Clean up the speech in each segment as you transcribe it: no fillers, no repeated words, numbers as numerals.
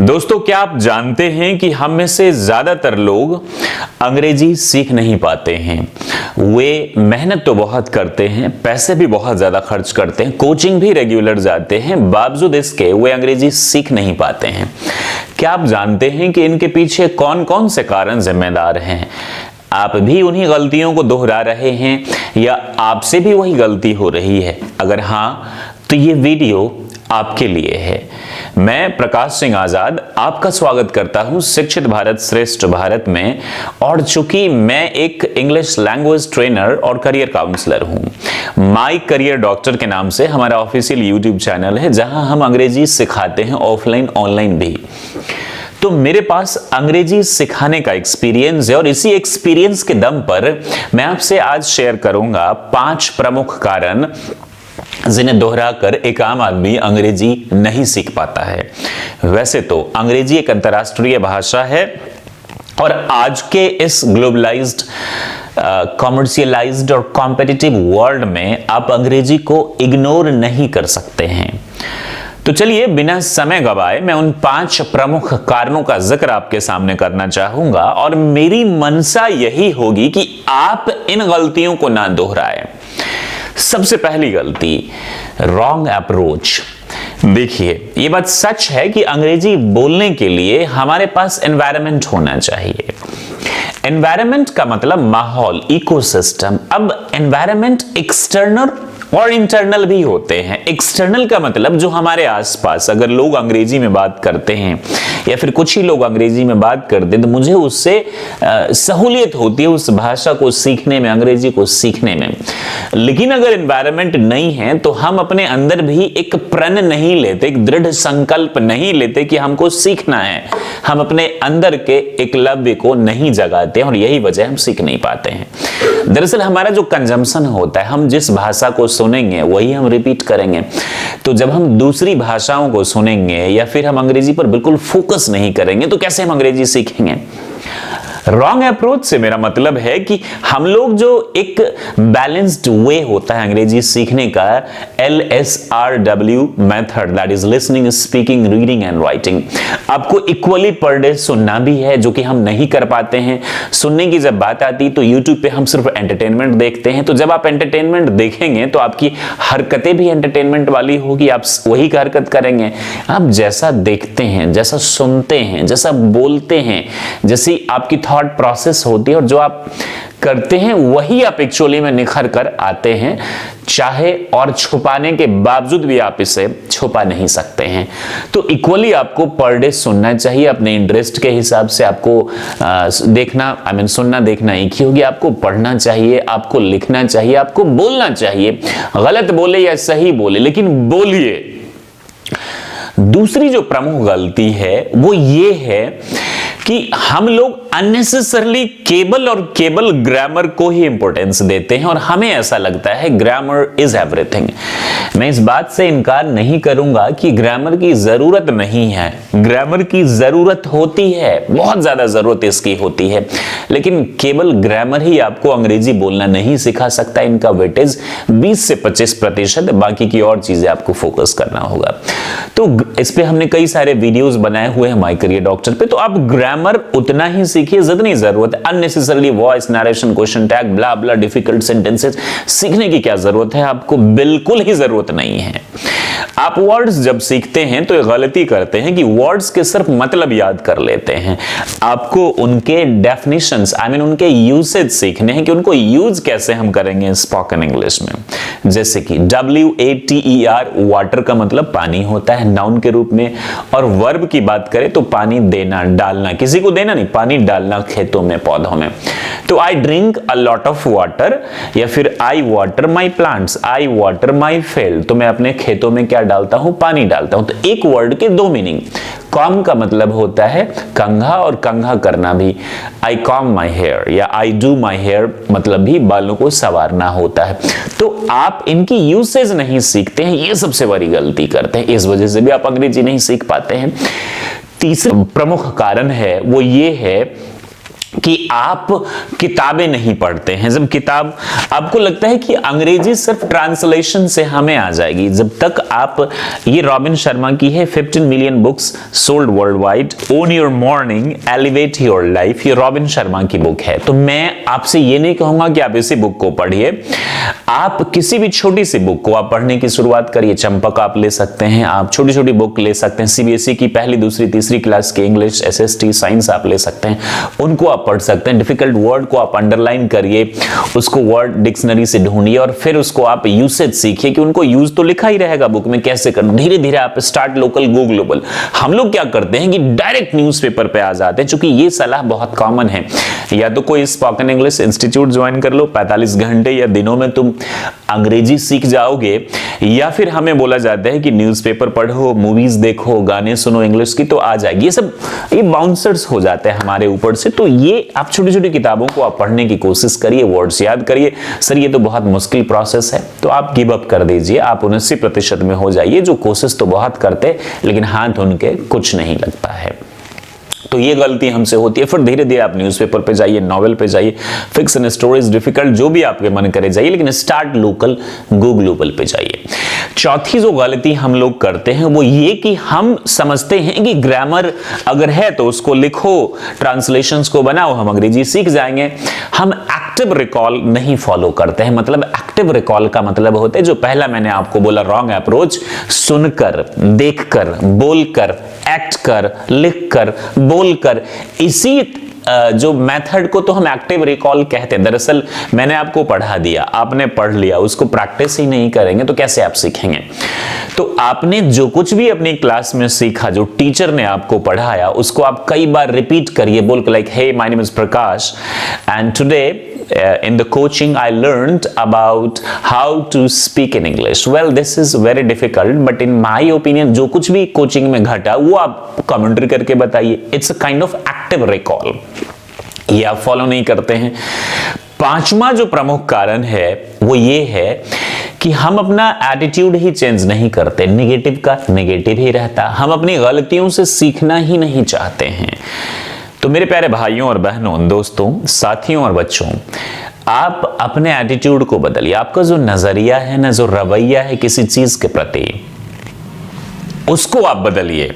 दोस्तों, क्या आप जानते हैं कि हम में से ज्यादातर लोग अंग्रेजी सीख नहीं पाते हैं। वे मेहनत तो बहुत करते हैं, पैसे भी बहुत ज्यादा खर्च करते हैं, कोचिंग भी रेगुलर जाते हैं, बावजूद इसके वे अंग्रेजी सीख नहीं पाते हैं। क्या आप जानते हैं कि इनके पीछे कौन कौन से कारण जिम्मेदार हैं? आप भी उन्हीं गलतियों को दोहरा रहे हैं या आपसे भी वही गलती हो रही है? अगर हाँ, तो ये वीडियो आपके लिए है। मैं प्रकाश सिंह आजाद आपका स्वागत करता हूं शिक्षित भारत श्रेष्ठ भारत में। और चूंकि मैं एक इंग्लिश लैंग्वेज ट्रेनर और करियर काउंसलर हूं, माय करियर डॉक्टर के नाम से हमारा ऑफिशियल यूट्यूब चैनल है जहां हम अंग्रेजी सिखाते हैं, ऑफलाइन ऑनलाइन भी। तो मेरे पास अंग्रेजी सिखाने का एक्सपीरियंस है और इसी एक्सपीरियंस के दम पर मैं आपसे आज शेयर करूंगा 5 प्रमुख कारण जिन्हें दोहराकर एक आम आदमी अंग्रेजी नहीं सीख पाता है। वैसे तो अंग्रेजी एक अंतर्राष्ट्रीय भाषा है और आज के इस ग्लोबलाइज्ड, कॉमर्शियलाइज्ड और कॉम्पिटिटिव वर्ल्ड में आप अंग्रेजी को इग्नोर नहीं कर सकते हैं। तो चलिए बिना समय गवाए मैं उन 5 प्रमुख कारणों का जिक्र आपके सामने करना चाहूंगा और मेरी मंशा यही होगी कि आप इन गलतियों को ना दोहराएं। सबसे पहली गलती, रॉन्ग अप्रोच। देखिए, ये बात सच है कि अंग्रेजी बोलने के लिए हमारे पास एनवायरनमेंट होना चाहिए। एनवायरनमेंट का मतलब माहौल, इकोसिस्टम। अब एनवायरनमेंट एक्सटर्नल और इंटरनल भी होते हैं। एक्सटर्नल का मतलब जो हमारे आसपास, अगर लोग अंग्रेजी में बात करते हैं या फिर कुछ ही लोग अंग्रेजी में बात करते हैं तो मुझे उससे सहूलियत होती है उस भाषा को सीखने में, अंग्रेजी को सीखने में। लेकिन अगर एनवायरनमेंट नहीं है तो हम अपने अंदर भी एक प्रण नहीं लेते, एक दृढ़ संकल्प नहीं लेते कि हमको सीखना है। हम अपने अंदर के एकलव्य को नहीं जगाते और यही वजह हम सीख नहीं पाते हैं। दरअसल हमारा जो कंजम्पशन होता है, हम जिस भाषा को सुनेंगे वही हम रिपीट करेंगे। तो जब हम दूसरी भाषाओं को सुनेंगे या फिर हम अंग्रेजी पर बिल्कुल फोकस नहीं करेंगे तो कैसे हम अंग्रेजी सीखेंगे? रॉन्ग अप्रोच से मेरा मतलब है कि हम लोग जो एक बैलेंस्ड वे होता है अंग्रेजी सीखने का, LSRW method, that is listening, speaking, reading and writing, आपको इक्वली पर डे सुनना भी है, जो कि हम नहीं कर पाते हैं। सुनने की जब बात आती तो यूट्यूब पे हम सिर्फ एंटरटेनमेंट देखते हैं। तो जब आप एंटरटेनमेंट देखेंगे तो आपकी हरकतें भी एंटरटेनमेंट वाली होगी, आप वही हरकत करेंगे। आप जैसा देखते हैं, जैसा सुनते हैं, जैसा बोलते हैं, जैसी आपकी थॉट प्रोसेस होती है और जो आप करते हैं वही आप एक्चुअली में निखर कर आते हैं, चाहे और छुपाने के बावजूद भी आप इसे छुपा नहीं सकते हैं। तो इक्वली आपको पर डे सुनना चाहिए, अपने इंटरेस्ट के हिसाब से आपको देखना, सुनना देखना एक ही होगी। आपको पढ़ना चाहिए, आपको लिखना चाहिए, आपको बोलना चाहिए। गलत बोले या सही बोले, लेकिन बोलिए। दूसरी जो प्रमुख गलती है वो ये है कि हम लोग अननेसेसरली केबल और केबल ग्रामर को ही इंपॉर्टेंस देते हैं और हमें ऐसा लगता है ग्रामर इज एवरीथिंग। मैं इस बात से इनकार नहीं करूंगा कि ग्रामर की जरूरत नहीं है, ग्रामर की जरूरत होती है, बहुत ज्यादा जरूरत इसकी होती है, लेकिन केवल ग्रामर ही आपको अंग्रेजी बोलना नहीं सिखा सकता। इनका वेटेज 20 से 25%, बाकी की और चीजें आपको फोकस करना होगा। तो इस पे हमने कई सारे वीडियोस बनाए हुए हैं माय करियर डॉक्टर पे, तो आप ग्रामर उतना ही सीखिए जितनी जरूरत है। Unnecessarily voice, narration, question tag, blah blah, difficult sentences सीखने की क्या जरूरत है? आपको बिल्कुल ही जरूरत नहीं है। आप वर्ड्स जब सीखते हैं तो एक गलती करते हैं कि वर्ड्स के सिर्फ मतलब याद कर लेते हैं। आपको उनके डेफिनेशंस, उनके यूसेज सीखने हैं कि उनको यूज कैसे हम करेंगे स्पोकन इंग्लिश में। जैसे कि WATER, वाटर का मतलब पानी होता है नाउन के रूप में, और वर्ब की बात करें तो पानी देना, डालना, किसी को देना नहीं, पानी डालना खेतों में, पौधों में। तो I drink a lot of water, या फिर I water my plants, I water my field, तो मैं अपने खेतों में क्या डालता हूं? पानी डालता हूं। तो एक वर्ड के 2 मीनिंग। कॉम का मतलब होता है कंघा, और कंघा करना भी, आई कॉम माई हेयर या आई डू माई हेयर मतलब भी बालों को संवारना होता है। तो आप इनकी यूसेज नहीं सीखते हैं, ये सबसे बड़ी गलती करते हैं, इस वजह से भी आप अंग्रेजी नहीं सीख पाते हैं। तीसरा प्रमुख कारण है वो ये है कि आप किताबें नहीं पढ़ते हैं। जब किताब आपको लगता है कि अंग्रेजी सिर्फ ट्रांसलेशन से हमें आ जाएगी, जब तक आप, ये रॉबिन शर्मा की है, 15 million books sold world wide, own your morning elevate your life, ये रॉबिन शर्मा की बुक है। तो मैं आपसे ये नहीं कहूंगा कि आप इसी बुक को पढ़िए, आप किसी भी छोटी सी बुक को आप पढ़ने की शुरुआत करिए। चंपक आप ले सकते हैं, आप छोटी छोटी बुक ले सकते हैं, सीबीएसई की पहली दूसरी तीसरी क्लास के इंग्लिश, एसएसटी, साइंस आप ले सकते हैं, उनको आप पढ़ सकते हैं। डिफिकल्ट वर्ड को आप अंडरलाइन करिए, उसको वर्ड डिक्शनरी से ढूंढिए और फिर उसको आप यूसेज सीखिए कि उनको यूज तो लिखा ही रहेगा बुक में, कैसे करना। धीरे धीरे आप स्टार्ट लोकल गो ग्लोबल। हम लोग क्या करते हैं कि डायरेक्ट न्यूज़पेपर पे आ जाते हैं, क्योंकि ये सलाह बहुत कॉमन है, या तो कोई स्पोकन इंग्लिश इंस्टीट्यूट ज्वाइन कर लो, 45 घंटे या दिनों में तुम अंग्रेजी सीख जाओगे, या फिर हमें बोला जाता है कि न्यूज़पेपर पढ़ो, मूवीज देखो, गाने सुनो इंग्लिश की तो आ जाएगी। ये बाउंसर्स हो जाते हैं हमारे ऊपर से। तो ये आप छोटी छोटी किताबों को आप पढ़ने की कोशिश करिए, वर्ड्स याद करिए। सर ये तो बहुत मुश्किल प्रोसेस है, तो आप गिव अप कर दीजिए, आप 79% में हो जाइए। जो कोशिश तो बहुत करते लेकिन हाथ उनके कुछ नहीं लगता है, तो ये गलती हमसे होती है। फिर धीरे धीरे आप न्यूज़पेपर पे जाइए, नॉवेल पे जाइए, फिक्शन, स्टोरीज, डिफिकल्ट जो भी आपके मन करे जाइए, लेकिन स्टार्ट लोकल गो ग्लोबल पे जाइए। चौथी जो गलती हम लोग करते हैं वो ये कि हम समझते हैं कि ग्रामर अगर है तो उसको लिखो, ट्रांसलेशंस को बनाओ, हम अंग्रेजी सीख जाएंगे। हम एक्टिव रिकॉल नहीं फॉलो करते हैं। मतलब एक्टिव रिकॉल का मतलब होता है जो पहला मैंने आपको बोला रॉन्ग अप्रोच, सुनकर, देखकर, बोलकर, एक्ट कर, लिखकर, बोलकर, इसी जो मेथड को तो हम एक्टिव रिकॉल कहते हैं। दरअसल मैंने आपको पढ़ा दिया, आपने पढ़ लिया, उसको प्रैक्टिस ही नहीं करेंगे तो कैसे आप सीखेंगे। तो आपने जो कुछ भी अपनी क्लास में सीखा, जो टीचर ने आपको पढ़ाया, उसको आप कई बार रिपीट करिए, बोल के like, hey my name is Prakash and today in the coaching I learned about how to speak in English. Well, this is very difficult, but in my opinion जो कुछ भी कोचिंग में घटा वो आप कमेंट्री करके बताइए। It's a kind of active recall. ये आप फॉलो नहीं करते हैं। पांचवा जो प्रमुख कारण है वो ये है कि हम अपना एटीट्यूड ही चेंज नहीं करते, नेगेटिव का नेगेटिव ही रहता, हम अपनी गलतियों से सीखना ही नहीं चाहते हैं। तो मेरे प्यारे भाइयों और बहनों, दोस्तों, साथियों और बच्चों, आप अपने एटीट्यूड को बदलिए। आपका जो नजरिया है ना, जो रवैया है किसी चीज के प्रति, उसको आप बदलिए।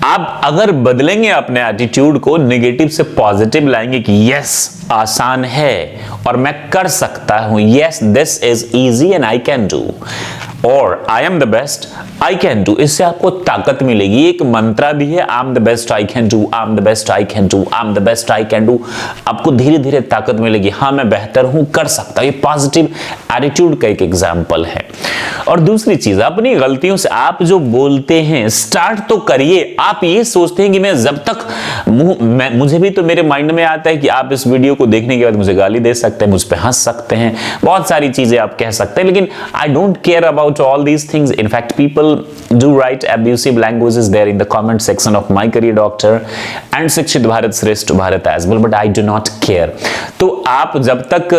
आप अगर बदलेंगे अपने एटीट्यूड को, नेगेटिव से पॉजिटिव लाएंगे कि यस आसान है और मैं कर सकता हूं, yes this is easy and I can do, और I am the best I can do, इससे आपको ताकत मिलेगी। एक मंत्रा भी है, I am the best I can do, I am the best I can do, I am the best I can do. आपको धीरे धीरे ताकत मिलेगी, हाँ मैं बेहतर हूं, कर सकता हूं। ये पॉजिटिव एटीट्यूड का एक एग्जाम्पल है। और दूसरी चीज, अपनी गलतियों से आप जो बोलते हैं स्टार्ट तो करिए। आप ये सोचते हैं कि मैं जब तक मुझे भी तो मेरे माइंड में आता है कि आप इस वीडियो को देखने के बाद मुझे गाली दे सकते हैं, मुझ पे हंस सकते हैं, बहुत सारी चीजें आप कह सकते हैं, लेकिन I don't care about all these things. In fact, people do write abusive languages there in the comment section of My Career Doctor and Shikshit Bharat Shrestha Bharat as well, but I do not care. तो आप जब तक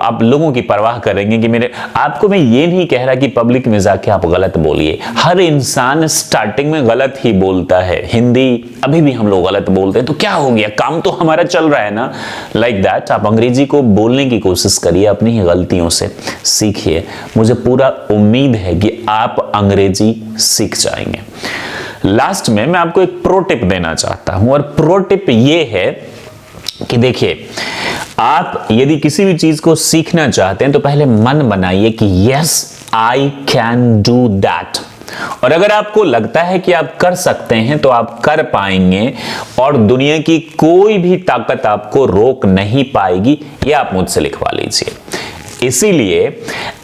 आप लोगों की परवाह करेंगे कि मेरे, आपको मैं ये नहीं कह रहा कि पब्लिक में जाके आप गलत बोलिए। हर इंसान स्टार्टिंग में गलत ही बोलता है। हिंदी अभी भी हम लोग गलत बोलते हैं, तो क्या हो गया, काम तो हमारा चल रहा है ना। लाइक दैट आप अंग्रेजी को बोलने की कोशिश करिए, अपनी ही गलतियों से सीखिए। मुझे पूरा उम्मीद है कि आप अंग्रेजी सीख जाएंगे। लास्ट में मैं आपको एक प्रो टिप देना चाहता हूं, और प्रो टिप ये है कि देखिए, आप यदि किसी भी चीज को सीखना चाहते हैं तो पहले मन बनाइए कि yes I can do that, और अगर आपको लगता है कि आप कर सकते हैं तो आप कर पाएंगे, और दुनिया की कोई भी ताकत आपको रोक नहीं पाएगी। ये आप मुझसे लिखवा लीजिए। इसीलिए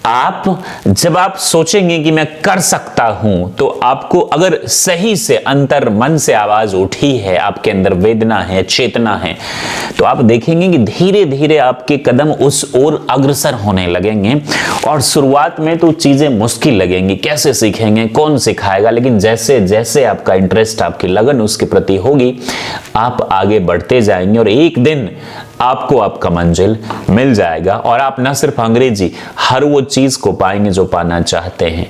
जब आप सोचेंगे कि मैं कर सकता हूं, तो आपको अगर सही से अंतर मन से आवाज उठी है, आपके अंदर वेदना है, चेतना है, तो आप देखेंगे कि धीरे धीरे आपके कदम उस ओर अग्रसर होने लगेंगे। और शुरुआत में तो चीजें मुश्किल लगेंगी, कैसे सीखेंगे, कौन सिखाएगा, लेकिन जैसे जैसे आपका इंटरेस्ट, आपकी लगन उसके प्रति होगी, आप आगे बढ़ते जाएंगे और एक दिन आपको आपका मंजिल मिल जाएगा, और आप न सिर्फ अंग्रेजी, हर वो चीज को पाएंगे जो पाना चाहते हैं।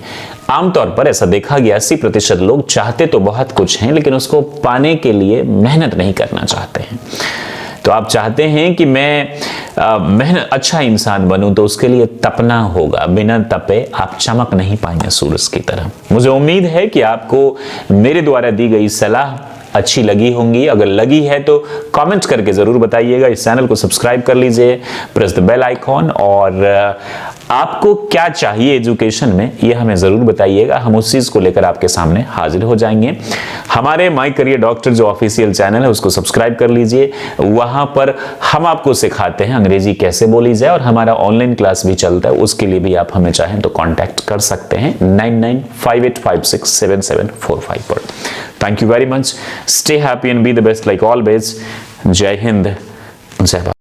आमतौर पर ऐसा देखा गया 80% लोग चाहते तो बहुत कुछ हैं, लेकिन उसको पाने के लिए मेहनत नहीं करना चाहते हैं। तो आप चाहते हैं कि मैं अच्छा इंसान बनूं, तो उसके लिए तपना होगा। बिना तपे आप चमक नहीं पाएंगे सूरज की तरह। मुझे उम्मीद है कि आपको मेरे द्वारा दी गई सलाह अच्छी लगी होंगी। अगर लगी है तो कमेंट करके जरूर बताइएगा। इस चैनल को सब्सक्राइब कर लीजिए, प्रेस द बेल आइकॉन, और आपको क्या चाहिए एजुकेशन में ये हमें जरूर बताइएगा। हम उस चीज को लेकर आपके सामने हाजिर हो जाएंगे। हमारे माय करियर डॉक्टर जो ऑफिशियल चैनल है उसको सब्सक्राइब कर लीजिए। वहां पर हम आपको सिखाते हैं अंग्रेजी कैसे बोली जाए, और हमारा ऑनलाइन क्लास भी चलता है। उसके लिए भी आप हमें चाहें तो कांटेक्ट कर सकते हैं 9958567745 पर। Thank you very much. Stay happy and be the best like always. जय हिंद, जय भारत।